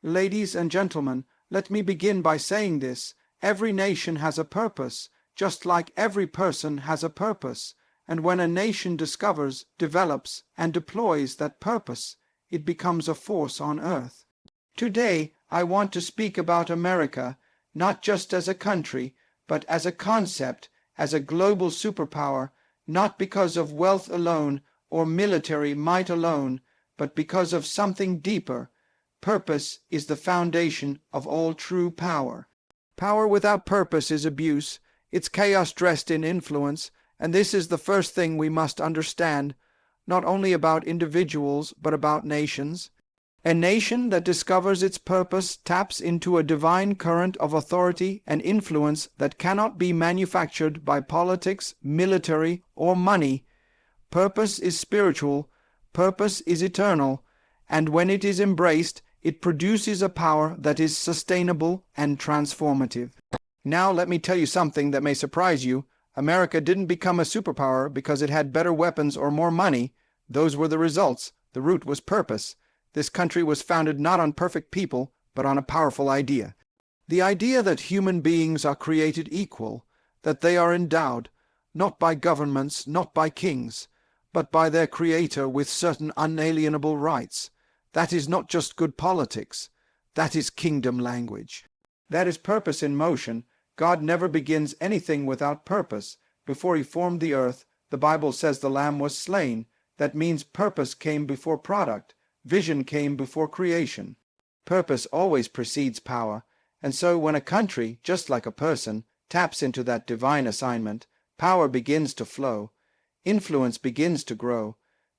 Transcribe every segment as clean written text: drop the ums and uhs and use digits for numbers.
Ladies and gentlemen, let me begin by saying this. Every nation has a purpose, just like every person has a purpose. And when a nation discovers, develops, and deploys that purpose, it becomes a force on earth. Today, I want to speak about America, not just as a country, but as a concept, as a global superpower, not because of wealth alone or military might alone, but because of something deeper. Purpose is the foundation of all true power. Power without purpose is abuse. It's chaos dressed in influence, and this is the first thing we must understand, not only about individuals, but about nations. A nation that discovers its purpose taps into a divine current of authority and influence that cannot be manufactured by politics, military, or money. Purpose is spiritual, purpose is eternal, and when it is embraced, it produces a power that is sustainable and transformative. Now let me tell you something that may surprise you. America didn't become a superpower because it had better weapons or more money. Those were the results. The root was purpose. This country was founded not on perfect people, but on a powerful idea. The idea that human beings are created equal, that they are endowed, not by governments, not by kings, but by their Creator with certain unalienable rights. That is not just good politics. That is kingdom language. That is purpose in motion. God never begins anything without purpose. Before he formed the earth, the Bible says the Lamb was slain. That means purpose came before product. Vision came before creation. Purpose always precedes power. And so when a country, just like a person, taps into that divine assignment, power begins to flow. Influence begins to grow.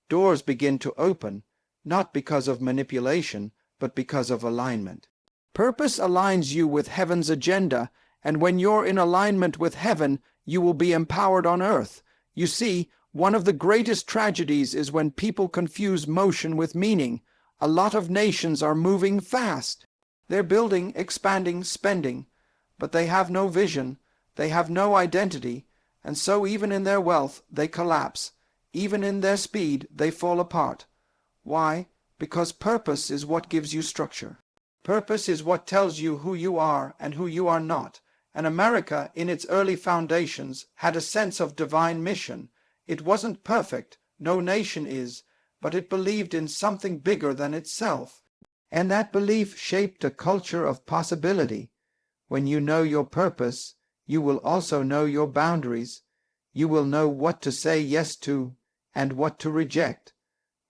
Doors begin to open, not because of manipulation, but because of alignment. Purpose aligns you with heaven's agenda, and when you're in alignment with heaven, you will be empowered on earth. You see, one of the greatest tragedies is when people confuse motion with meaning. A lot of nations are moving fast. They're building, expanding, spending, but they have no vision, they have no identity, and so even in their wealth they collapse. Even in their speed they fall apart. Why? Because purpose is what gives you structure. Purpose is what tells you who you are and who you are not. And America, in its early foundations, had a sense of divine mission. It wasn't perfect, no nation is, but it believed in something bigger than itself. And that belief shaped a culture of possibility. When you know your purpose, you will also know your boundaries. You will know what to say yes to and what to reject.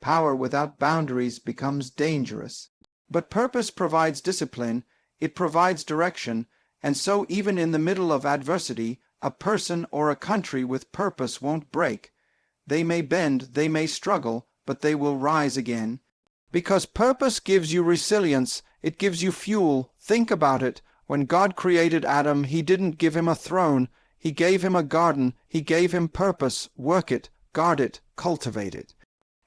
Power without boundaries becomes dangerous. But purpose provides discipline, it provides direction, and so even in the middle of adversity, a person or a country with purpose won't break. They may bend, they may struggle, but they will rise again. Because purpose gives you resilience, it gives you fuel. Think about it. When God created Adam, he didn't give him a throne. He gave him a garden. He gave him purpose. Work it, guard it, cultivate it.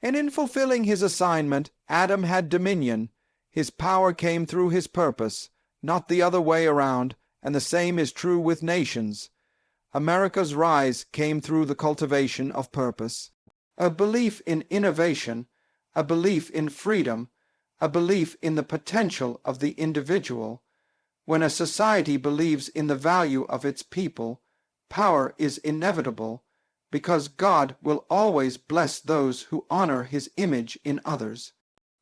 And in fulfilling his assignment, Adam had dominion. His power came through his purpose, not the other way around, and the same is true with nations. America's rise came through the cultivation of purpose. A belief in innovation, a belief in freedom, a belief in the potential of the individual. When a society believes in the value of its people, power is inevitable, because God will always bless those who honor his image in others.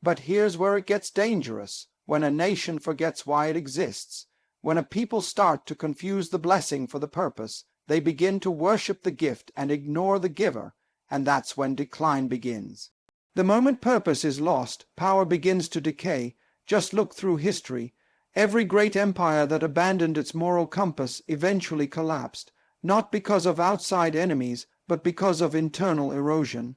But here's where it gets dangerous, when a nation forgets why it exists. When a people start to confuse the blessing for the purpose, they begin to worship the gift and ignore the giver, and that's when decline begins. The moment purpose is lost, power begins to decay. Just look through history. Every great empire that abandoned its moral compass eventually collapsed, not because of outside enemies, but because of internal erosion.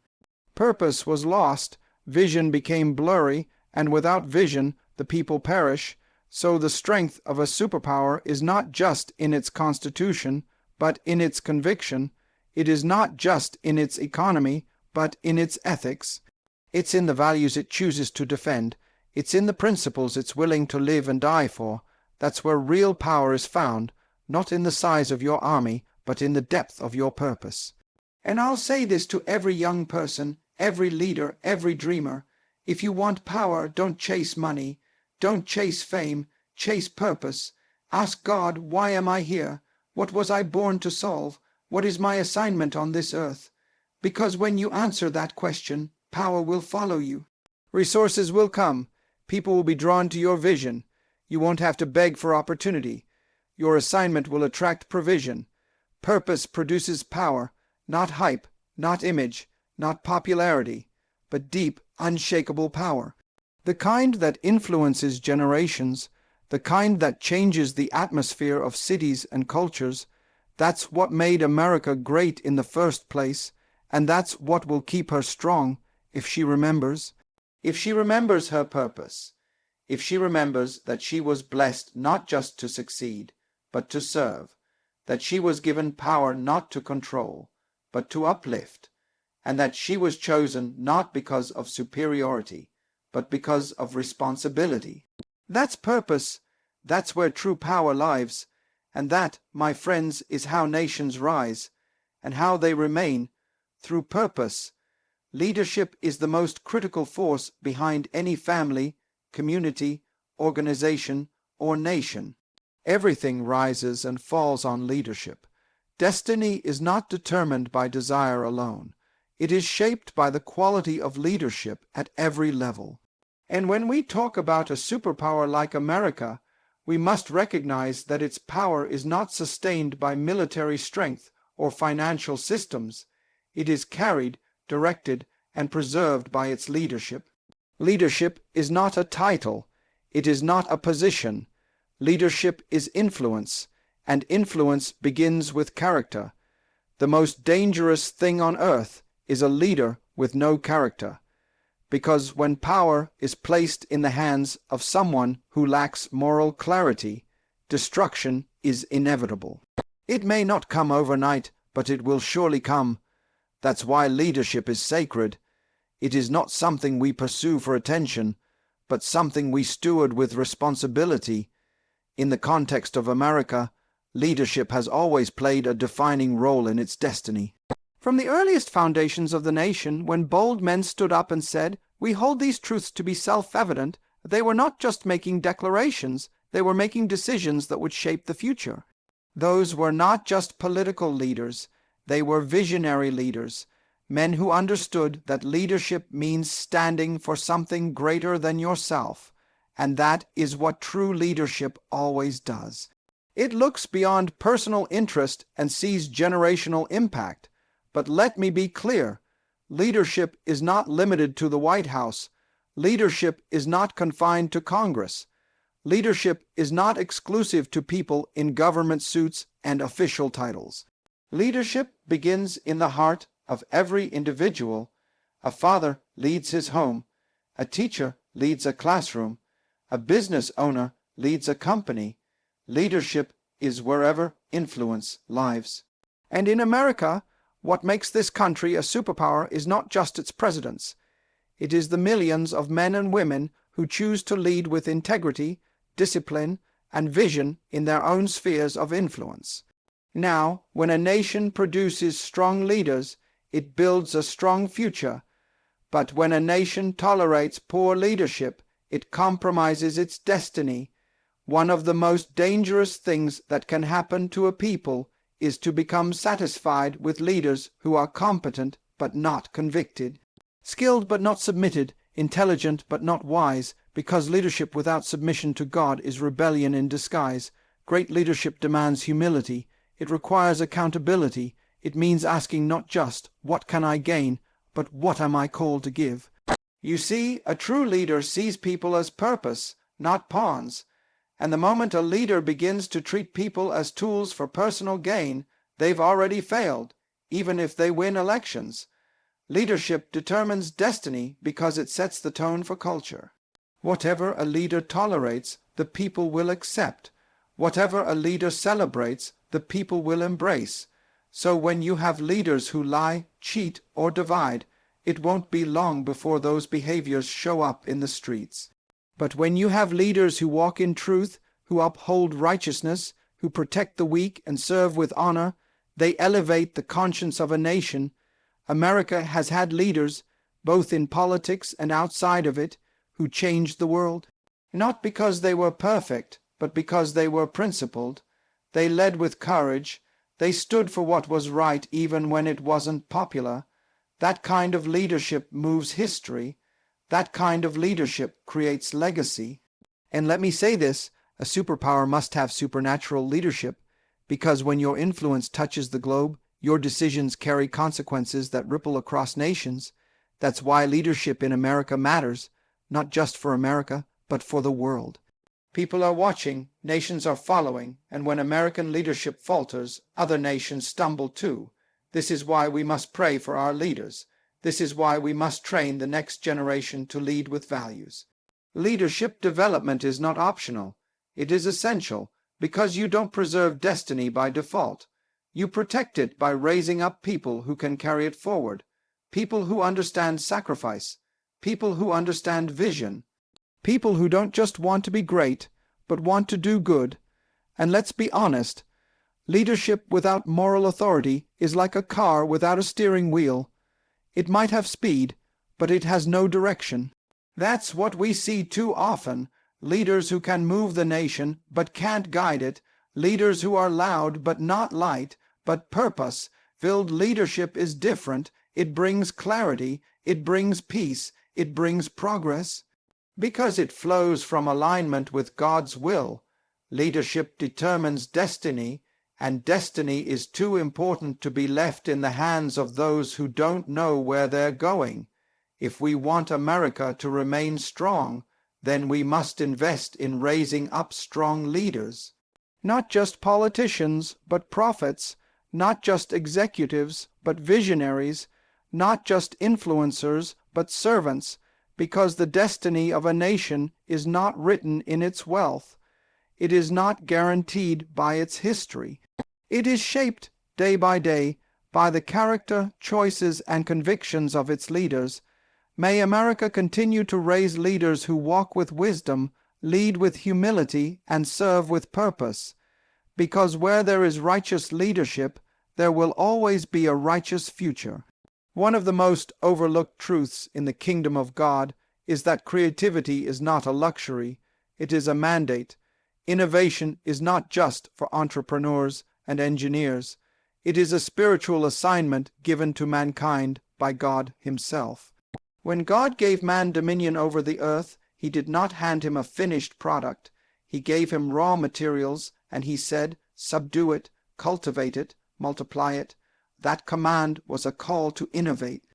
Purpose was lost, vision became blurry, and without vision the people perish. So the strength of a superpower is not just in its constitution, but in its conviction. It is not just in its economy, but in its ethics. It's in the values it chooses to defend. It's in the principles it's willing to live and die for. That's where real power is found, not in the size of your army, but in the depth of your purpose. And I'll say this to every young person, every leader, every dreamer. If you want power, don't chase money. Don't chase fame, chase purpose. Ask God, why am I here? What was I born to solve? What is my assignment on this earth? Because when you answer that question, power will follow you. Resources will come. People will be drawn to your vision. You won't have to beg for opportunity. Your assignment will attract provision. Purpose produces power, not hype, not image, not popularity, but deep, unshakable power. The kind that influences generations, the kind that changes the atmosphere of cities and cultures. That's what made America great in the first place, and that's what will keep her strong if she remembers. If she remembers her purpose, if she remembers that she was blessed not just to succeed, but to serve, that she was given power not to control, but to uplift, and that she was chosen not because of superiority, but because of responsibility. That's purpose. That's where true power lives. And that, my friends, is how nations rise, and how they remain, through purpose. Leadership is the most critical force behind any family, community, organization, or nation. Everything rises and falls on leadership. Destiny is not determined by desire alone. It is shaped by the quality of leadership at every level. And when we talk about a superpower like America, we must recognize that its power is not sustained by military strength or financial systems. It is carried, directed, and preserved by its leadership. Leadership is not a title. It is not a position. Leadership is influence, and influence begins with character. The most dangerous thing on earth is a leader with no character, because when power is placed in the hands of someone who lacks moral clarity, destruction is inevitable. It may not come overnight, but it will surely come. That's why leadership is sacred. It is not something we pursue for attention, but something we steward with responsibility. In the context of America, leadership has always played a defining role in its destiny. From the earliest foundations of the nation, when bold men stood up and said, "We hold these truths to be self-evident," they were not just making declarations, they were making decisions that would shape the future. Those were not just political leaders, they were visionary leaders, men who understood that leadership means standing for something greater than yourself, and that is what true leadership always does. It looks beyond personal interest and sees generational impact. But let me be clear, leadership is not limited to the White House. Leadership is not confined to Congress. Leadership is not exclusive to people in government suits and official titles. Leadership begins in the heart of every individual. A father leads his home. A teacher leads a classroom. A business owner leads a company. Leadership is wherever influence lives. And in America, what makes this country a superpower is not just its presidents. It is the millions of men and women who choose to lead with integrity, discipline, and vision in their own spheres of influence. Now, when a nation produces strong leaders, it builds a strong future. But when a nation tolerates poor leadership, it compromises its destiny. One of the most dangerous things that can happen to a people is to become satisfied with leaders who are competent but not convicted, skilled but not submitted, intelligent but not wise, because leadership without submission to God is rebellion in disguise. Great leadership demands humility. It requires accountability. It means asking not just, "What can I gain?" but "What am I called to give?" You see, a true leader sees people as purpose, not pawns. And the moment a leader begins to treat people as tools for personal gain, they've already failed, even if they win elections. Leadership determines destiny because it sets the tone for culture. Whatever a leader tolerates, the people will accept. Whatever a leader celebrates, the people will embrace. So when you have leaders who lie, cheat, or divide, it won't be long before those behaviors show up in the streets. But when you have leaders who walk in truth, who uphold righteousness, who protect the weak and serve with honor, they elevate the conscience of a nation. America has had leaders, both in politics and outside of it, who changed the world. Not because they were perfect, but because they were principled. They led with courage. They stood for what was right even when it wasn't popular. That kind of leadership moves history. That kind of leadership creates legacy. And let me say this, a superpower must have supernatural leadership, because when your influence touches the globe, your decisions carry consequences that ripple across nations. That's why leadership in America matters, not just for America, but for the world. People are watching, nations are following, and when American leadership falters, other nations stumble too. This is why we must pray for our leaders. This is why we must train the next generation to lead with values. Leadership development is not optional. It is essential, because you don't preserve destiny by default. You protect it by raising up people who can carry it forward, people who understand sacrifice, people who understand vision, people who don't just want to be great, but want to do good. And let's be honest, leadership without moral authority is like a car without a steering wheel. It might have speed, but it has no direction. That's what we see too often, leaders who can move the nation but can't guide it, leaders who are loud but not light, but purpose-filled. Leadership is different. It brings clarity, it brings peace, it brings progress, because it flows from alignment with God's will. Leadership determines destiny, and destiny is too important to be left in the hands of those who don't know where they're going. If we want America to remain strong, then we must invest in raising up strong leaders. Not just politicians, but prophets. Not just executives, but visionaries. Not just influencers, but servants, because the destiny of a nation is not written in its wealth. It is not guaranteed by its history. It is shaped day by day by the character, choices, and convictions of its leaders. May America continue to raise leaders who walk with wisdom, lead with humility, and serve with purpose. Because where there is righteous leadership, there will always be a righteous future. One of the most overlooked truths in the kingdom of God is that creativity is not a luxury, it is a mandate. Innovation is not just for entrepreneurs and engineers. It is a spiritual assignment given to mankind by God Himself. When God gave man dominion over the earth, He did not hand him a finished product. He gave him raw materials, and He said, "Subdue it, cultivate it, multiply it." That command was a call to innovate.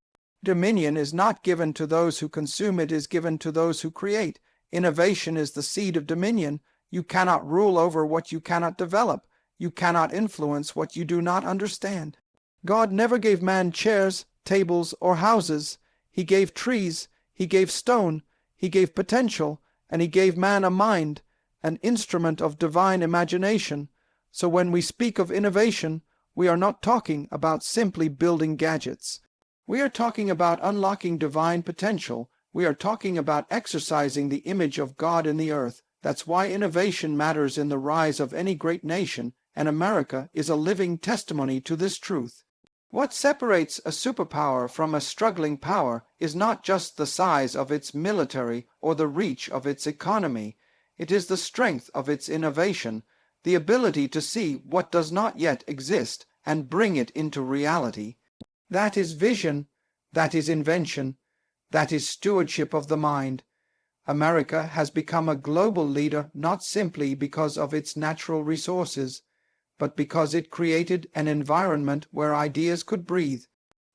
Dominion is not given to those who consume, it is given to those who create. Innovation is the seed of dominion. You cannot rule over what you cannot develop. You cannot influence what you do not understand. God never gave man chairs, tables, or houses. He gave trees, He gave stone, He gave potential, and He gave man a mind, an instrument of divine imagination. So when we speak of innovation, we are not talking about simply building gadgets. We are talking about unlocking divine potential. We are talking about exercising the image of God in the earth. That's why innovation matters in the rise of any great nation, and America is a living testimony to this truth. What separates a superpower from a struggling power is not just the size of its military or the reach of its economy. It is the strength of its innovation, the ability to see what does not yet exist and bring it into reality. That is vision, that is invention, that is stewardship of the mind. America has become a global leader not simply because of its natural resources, but because it created an environment where ideas could breathe,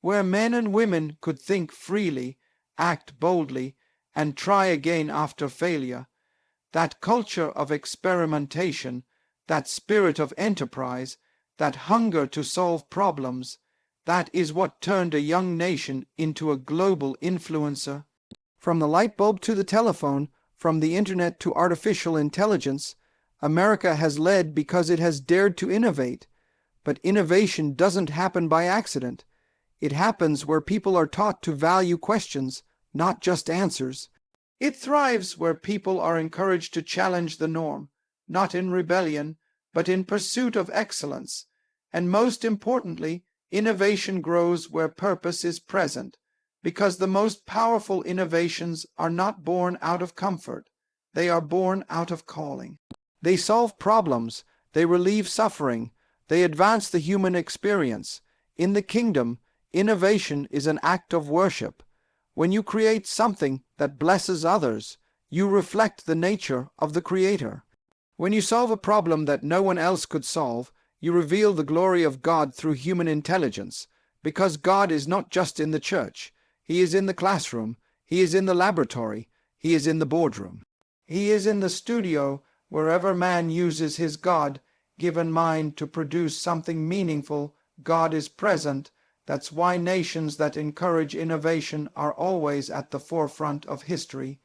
where men and women could think freely, act boldly, and try again after failure. That culture of experimentation, that spirit of enterprise, that hunger to solve problems, that is what turned a young nation into a global influencer. From the light bulb to the telephone, from the internet to artificial intelligence, America has led because it has dared to innovate. But innovation doesn't happen by accident. It happens where people are taught to value questions, not just answers. It thrives where people are encouraged to challenge the norm, not in rebellion, but in pursuit of excellence. And most importantly, innovation grows where purpose is present, because the most powerful innovations are not born out of comfort. They are born out of calling. They solve problems. They relieve suffering. They advance the human experience. In the kingdom, innovation is an act of worship. When you create something that blesses others, you reflect the nature of the Creator. When you solve a problem that no one else could solve, you reveal the glory of God through human intelligence, because God is not just in the church. He is in the classroom. He is in the laboratory. He is in the boardroom. He is in the studio, wherever man uses his God-given mind to produce something meaningful. God is present. That's why nations that encourage innovation are always at the forefront of history.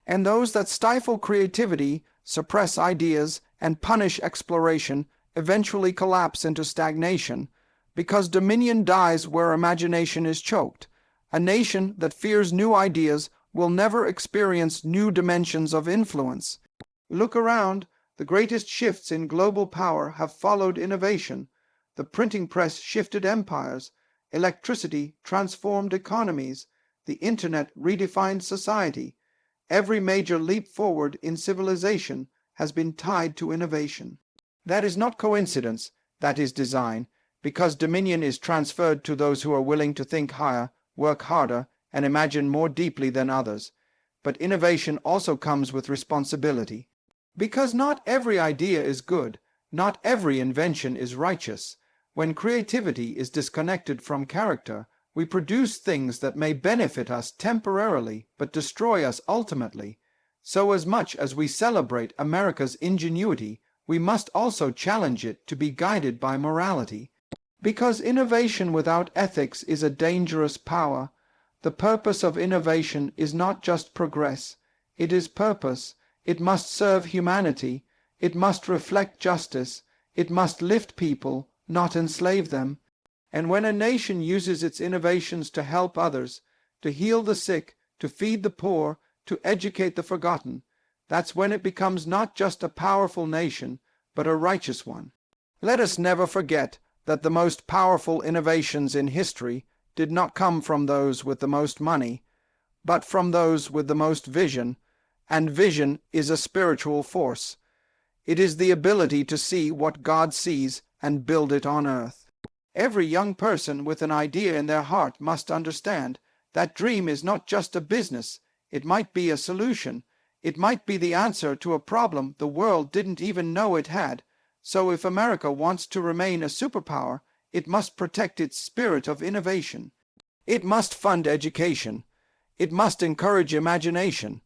And those that stifle creativity, suppress ideas, and punish exploration eventually collapse into stagnation, because dominion dies where imagination is choked. A nation that fears new ideas will never experience new dimensions of influence. Look around. The greatest shifts in global power have followed innovation. The printing press shifted empires. Electricity transformed economies. The internet redefined society. Every major leap forward in civilization has been tied to innovation. That is not coincidence, that is design, because dominion is transferred to those who are willing to think higher, work harder, and imagine more deeply than others. But innovation also comes with responsibility. Because not every idea is good, not every invention is righteous. When creativity is disconnected from character, we produce things that may benefit us temporarily but destroy us ultimately. So as much as we celebrate America's ingenuity, we must also challenge it to be guided by morality. Because innovation without ethics is a dangerous power. The purpose of innovation is not just progress. It is purpose. It must serve humanity. It must reflect justice. It must lift people, not enslave them. And when a nation uses its innovations to help others, to heal the sick, to feed the poor, to educate the forgotten, that's when it becomes not just a powerful nation, but a righteous one. Let us never forget that the most powerful innovations in history did not come from those with the most money, but from those with the most vision, and vision is a spiritual force. It is the ability to see what God sees and build it on earth. Every young person with an idea in their heart must understand that dream is not just a business. It might be a solution. It might be the answer to a problem the world didn't even know it had. So if America wants to remain a superpower, it must protect its spirit of innovation. It must fund education. It must encourage imagination.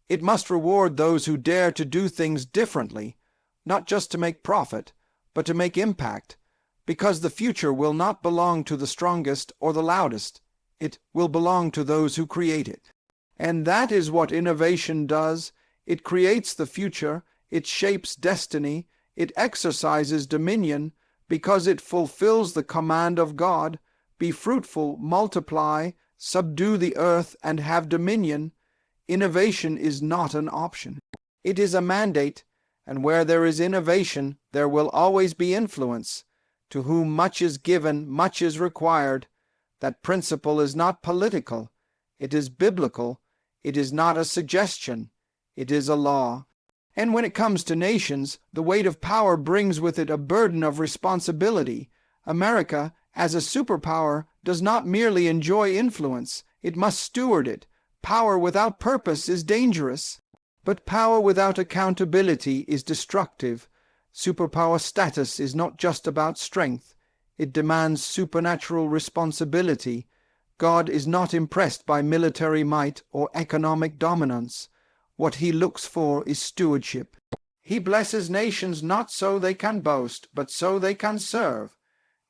It must reward those who dare to do things differently, not just to make profit, but to make impact, because the future will not belong to the strongest or the loudest. It will belong to those who create it. And that is what innovation does. It creates the future. It shapes destiny. It exercises dominion, because it fulfills the command of God. Be fruitful, multiply, subdue the earth, and have dominion. Innovation is not an option. It is a mandate, and where there is innovation, there will always be influence. To whom much is given, much is required. That principle is not political. It is biblical. It is not a suggestion. It is a law. And when it comes to nations, the weight of power brings with it a burden of responsibility. America, as a superpower, does not merely enjoy influence. It must steward it. Power without purpose is dangerous. But power without accountability is destructive. Superpower status is not just about strength. It demands supernatural responsibility. God is not impressed by military might or economic dominance. What he looks for is stewardship. He blesses nations not so they can boast, but so they can serve.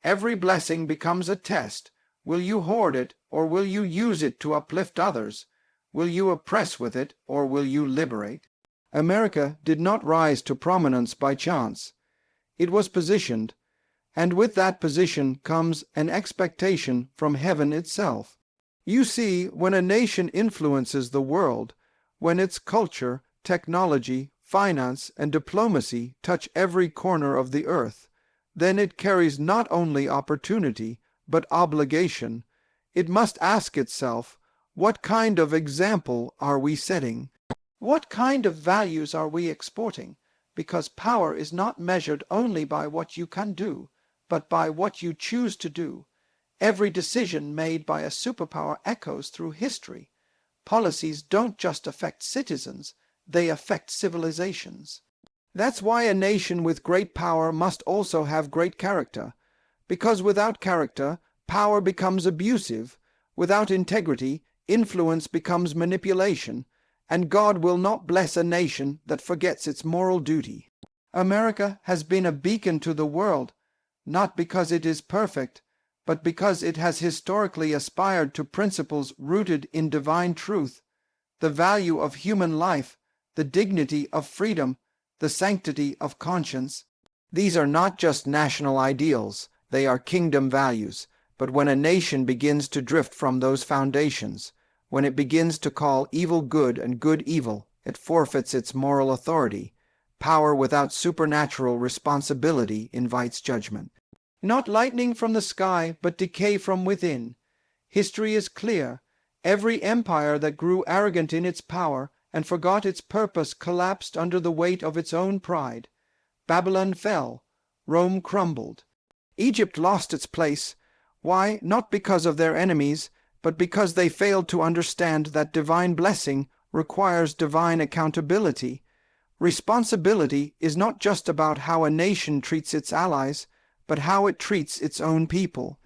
Every blessing becomes a test. Will you hoard it, or will you use it to uplift others? Will you oppress with it, or will you liberate? America did not rise to prominence by chance. It was positioned, and with that position comes an expectation from heaven itself. You see, when a nation influences the world, when its culture, technology, finance, and diplomacy touch every corner of the earth, then it carries not only opportunity, but obligation. It must ask itself, what kind of example are we setting? What kind of values are we exporting? Because power is not measured only by what you can do, but by what you choose to do. Every decision made by a superpower echoes through history. Policies don't just affect citizens, they affect civilizations. That's why a nation with great power must also have great character, because without character, power becomes abusive. Without integrity, influence becomes manipulation, and God will not bless a nation that forgets its moral duty. America has been a beacon to the world, not because it is perfect, but because it has historically aspired to principles rooted in divine truth, the value of human life, the dignity of freedom, the sanctity of conscience. These are not just national ideals, they are kingdom values. But when a nation begins to drift from those foundations, when it begins to call evil good and good evil, it forfeits its moral authority. Power without supernatural responsibility invites judgment. Not lightning from the sky, but decay from within. History is clear. Every empire that grew arrogant in its power and forgot its purpose collapsed under the weight of its own pride. Babylon fell. Rome crumbled. Egypt lost its place. Why? Not because of their enemies, but because they failed to understand that divine blessing requires divine accountability. Responsibility is not just about how a nation treats its allies, but how it treats its own people.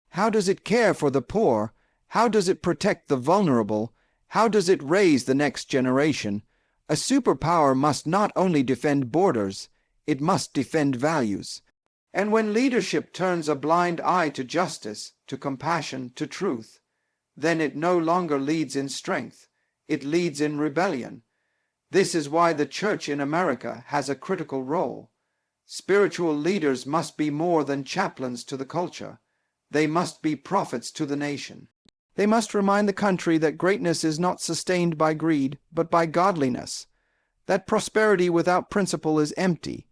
How does it care for the poor? How does it protect the vulnerable? How does it raise the next generation? A superpower must not only defend borders, it must defend values. And when leadership turns a blind eye to justice, to compassion, to truth, then it no longer leads in strength, it leads in rebellion. This is why the Church in America has a critical role. Spiritual leaders must be more than chaplains to the culture. They must be prophets to the nation. They must remind the country that greatness is not sustained by greed, but by godliness. That prosperity without principle is empty.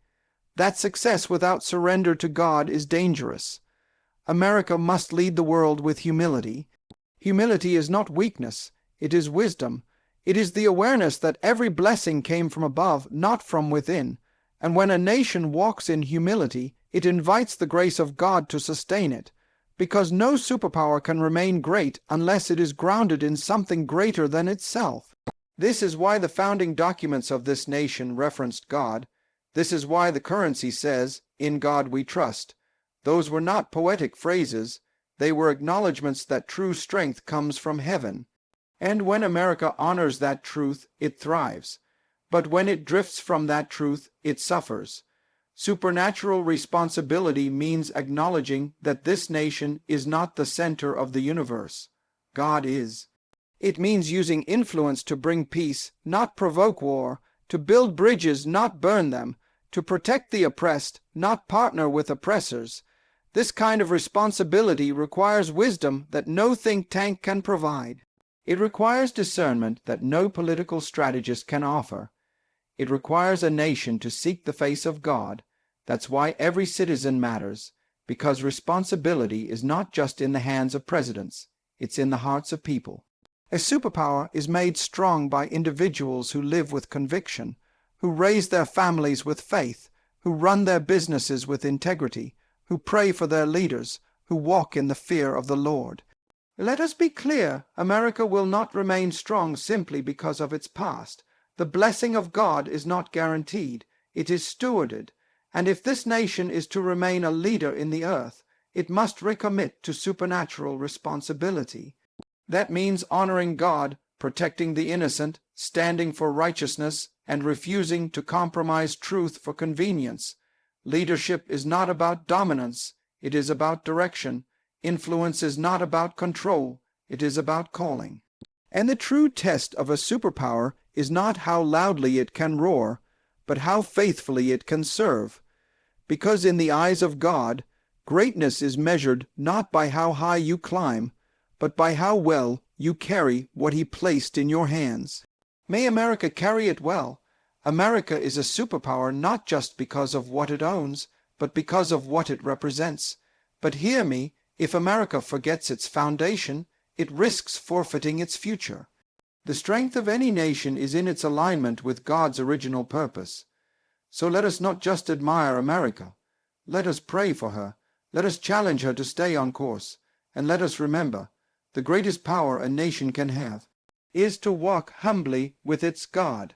That success without surrender to God is dangerous. America must lead the world with humility. Humility is not weakness, it is wisdom. It is the awareness that every blessing came from above, not from within. And when a nation walks in humility, it invites the grace of God to sustain it, because no superpower can remain great unless it is grounded in something greater than itself. This is why the founding documents of this nation referenced God. This is why the currency says, "In God we trust." Those were not poetic phrases. They were acknowledgments that true strength comes from heaven. And when America honors that truth, it thrives. But when it drifts from that truth, it suffers. Supernatural responsibility means acknowledging that this nation is not the center of the universe. God is. It means using influence to bring peace, not provoke war, to build bridges, not burn them, to protect the oppressed, not partner with oppressors. This kind of responsibility requires wisdom that no think tank can provide. It requires discernment that no political strategist can offer. It requires a nation to seek the face of God. That's why every citizen matters, because responsibility is not just in the hands of presidents, it's in the hearts of people. A superpower is made strong by individuals who live with conviction, who raise their families with faith, who run their businesses with integrity, who pray for their leaders, who walk in the fear of the Lord. Let us be clear, America will not remain strong simply because of its past. The blessing of God is not guaranteed, it is stewarded, and if this nation is to remain a leader in the earth, it must recommit to supernatural responsibility. That means honoring God, protecting the innocent, standing for righteousness, and refusing to compromise truth for convenience. Leadership is not about dominance, it is about direction. Influence is not about control, it is about calling. And the true test of a superpower is not how loudly it can roar, but how faithfully it can serve. Because in the eyes of God, greatness is measured not by how high you climb, but by how well you carry what He placed in your hands. May America carry it well. America is a superpower not just because of what it owns, but because of what it represents. But hear me, if America forgets its foundation, it risks forfeiting its future. The strength of any nation is in its alignment with God's original purpose. So let us not just admire America. Let us pray for her. Let us challenge her to stay on course. And let us remember, the greatest power a nation can have is to walk humbly with its God.